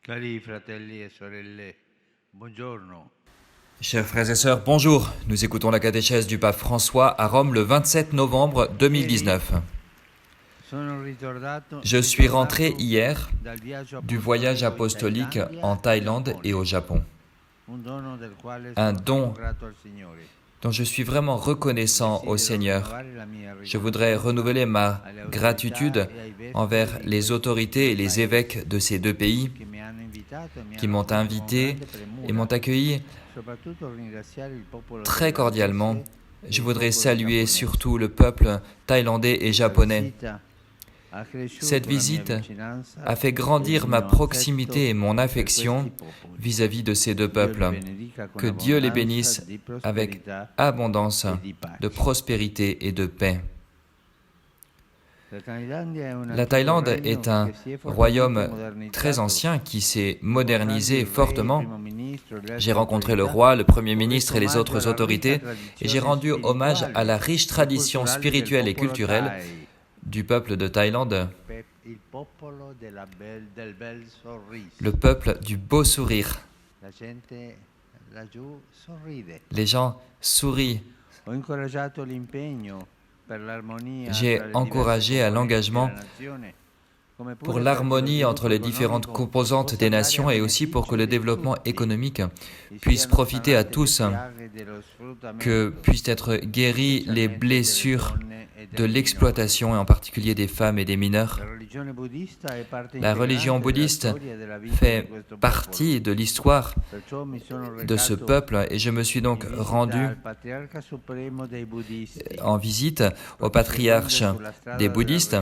Cari fratelli e sorelle, buongiorno. Chers frères et sœurs, bonjour. Nous écoutons la catéchèse du pape François à Rome le 27 novembre 2019. Je suis rentré hier du voyage apostolique en Thaïlande et au Japon. Un don dont je suis vraiment reconnaissant au Seigneur. Je voudrais renouveler ma gratitude envers les autorités et les évêques de ces deux pays qui m'ont invité et m'ont accueilli très cordialement. Je voudrais saluer surtout le peuple thaïlandais et japonais. Cette visite a fait grandir ma proximité et mon affection vis-à-vis de ces deux peuples. Que Dieu les bénisse avec abondance de prospérité et de paix. La Thaïlande est un royaume très ancien qui s'est modernisé fortement. J'ai rencontré le roi, le premier ministre et les autres autorités et j'ai rendu hommage à la riche tradition spirituelle et culturelle du peuple de Thaïlande, le peuple du beau sourire. Les gens sourient. J'ai encouragé à l'engagement pour l'harmonie entre les différentes composantes des nations et aussi pour que le développement économique puisse profiter à tous, que puissent être guéries les blessures de l'exploitation et en particulier des femmes et des mineurs. La religion bouddhiste fait partie de l'histoire de ce peuple et je me suis donc rendu en visite au patriarche des bouddhistes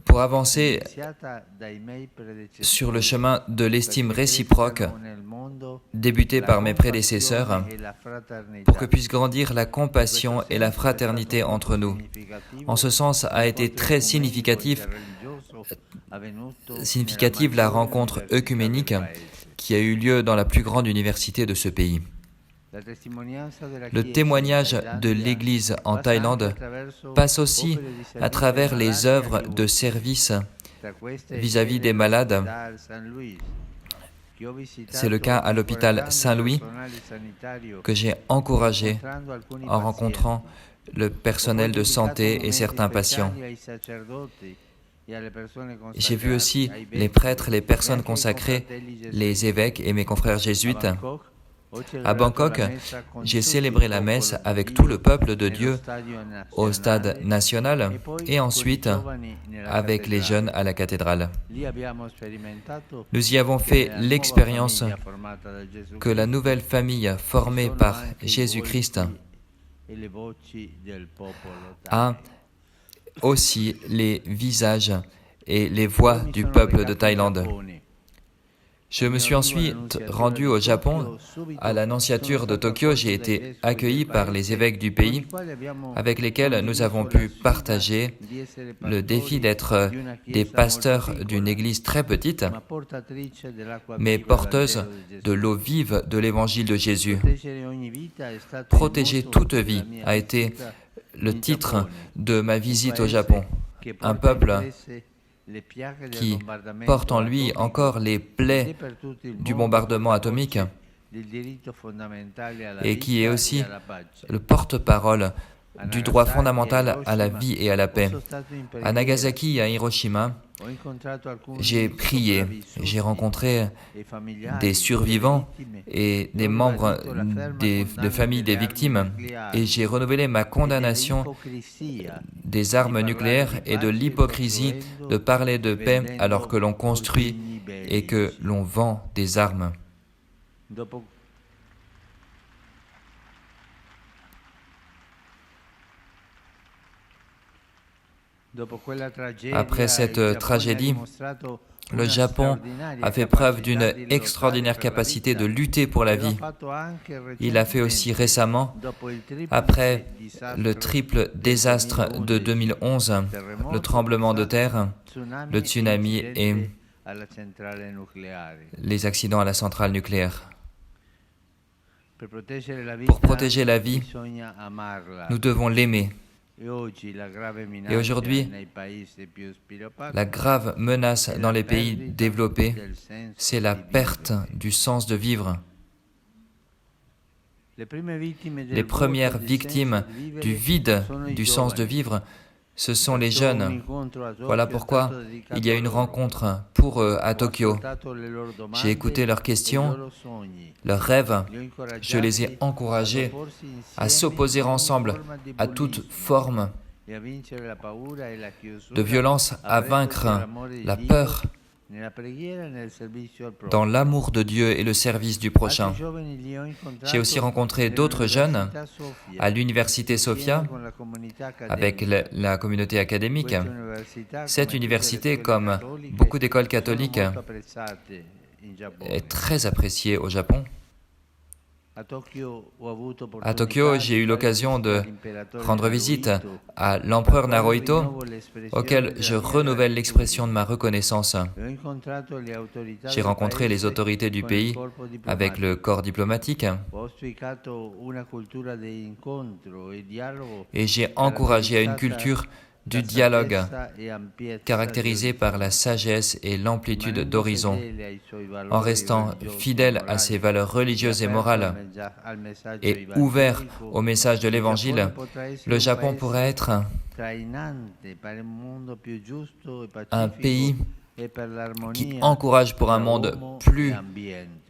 pour avancer sur le chemin de l'estime réciproque débuté par mes prédécesseurs pour que puisse grandir la compassion et la fraternité entre nous. En ce sens a été très significative la rencontre œcuménique qui a eu lieu dans la plus grande université de ce pays. Le témoignage de l'Église en Thaïlande passe aussi à travers les œuvres de service vis-à-vis des malades. C'est le cas à l'hôpital Saint-Louis que j'ai encouragé en rencontrant le personnel de santé et certains patients. J'ai vu aussi les prêtres, les personnes consacrées, les évêques et mes confrères jésuites. À Bangkok, j'ai célébré la messe avec tout le peuple de Dieu au stade national et ensuite avec les jeunes à la cathédrale. Nous y avons fait l'expérience que la nouvelle famille formée par Jésus-Christ a aussi les visages et les voix du peuple de Thaïlande. Je me suis ensuite rendu au Japon, à la nonciature de Tokyo. J'ai été accueilli par les évêques du pays, avec lesquels nous avons pu partager le défi d'être des pasteurs d'une église très petite, mais porteuse de l'eau vive de l'évangile de Jésus. Protéger toute vie a été le titre de ma visite au Japon. Un peuple qui porte en lui encore les plaies du bombardement atomique et qui est aussi le porte-parole du droit fondamental à la vie et à la paix. À Nagasaki et à Hiroshima, j'ai prié, j'ai rencontré des survivants et des membres de familles des victimes et j'ai renouvelé ma condamnation des armes nucléaires et de l'hypocrisie de parler de paix alors que l'on construit et que l'on vend des armes. Après cette tragédie, le Japon a fait preuve d'une extraordinaire capacité de lutter pour la vie. Il l'a fait aussi récemment, après le triple désastre de 2011, le tremblement de terre, le tsunami et les accidents à la centrale nucléaire. Pour protéger la vie, nous devons l'aimer. Et aujourd'hui, la grave menace dans les pays développés, c'est la perte du sens de vivre. Les premières victimes du vide du sens de vivre, ce sont les jeunes. Voilà pourquoi il y a une rencontre pour eux à Tokyo. J'ai écouté leurs questions, leurs rêves. Je les ai encouragés à s'opposer ensemble à toute forme de violence, à vaincre la peur dans l'amour de Dieu et le service du prochain. J'ai aussi rencontré d'autres jeunes à l'université Sophia avec la communauté académique. Cette université, comme beaucoup d'écoles catholiques, est très appréciée au Japon. À Tokyo, j'ai eu l'occasion de rendre visite à l'empereur Naruhito, auquel je renouvelle l'expression de ma reconnaissance. J'ai rencontré les autorités du pays avec le corps diplomatique et j'ai encouragé à une culture du dialogue caractérisée par la sagesse et l'amplitude d'horizon. En restant fidèle à ses valeurs religieuses et morales et ouvert au message de l'Évangile, le Japon pourrait être un pays qui encourage pour un monde plus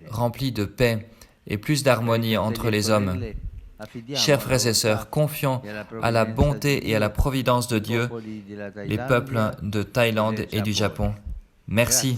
rempli de paix et plus d'harmonie entre les hommes. Chers frères et sœurs, confions à la bonté et à la providence de Dieu les peuples de Thaïlande et du Japon. Merci.